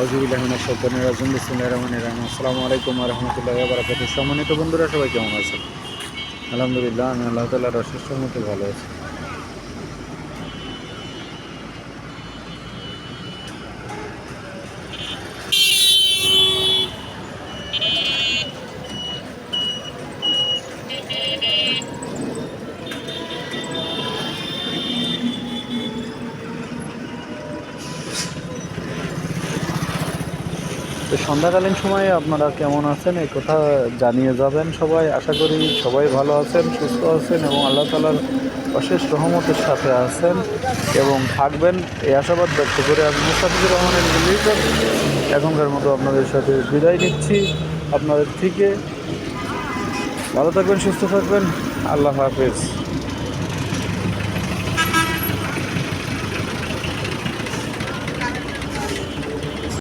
আউযুবিল্লাহি মিনাশ শাইতানির রাজিম বিসমিল্লাহির রহমানির রহিম আসসালামু আলাইকুম ওয়া রাহমাতুল্লাহি ওয়া বারাকাতুহু। সম্মানিত বন্ধুরা, সবাই কেমন আছেন? আলহামদুলিল্লাহ, আমি আল্লাহ তাআলার অশেষ রহমতে ভালো আছি। তো সন্ধ্যাকালীন সময়ে আপনারা কেমন আছেন এই কথা জানিয়ে যাবেন সবাই। আশা করি সবাই ভালো আছেন, সুস্থ আছেন এবং আল্লাহ তাআলার অশেষ রহমতের সাথে আছেন এবং থাকবেন, এই আশাবাদ ব্যক্ত করে আমি মুস্তাফিজুর রহমানের লিটন এখনকার মতো আপনাদের সাথে বিদায় নিচ্ছি। আপনাদের থেকে ভালো থাকবেন, সুস্থ থাকবেন। আল্লাহ হাফেজ।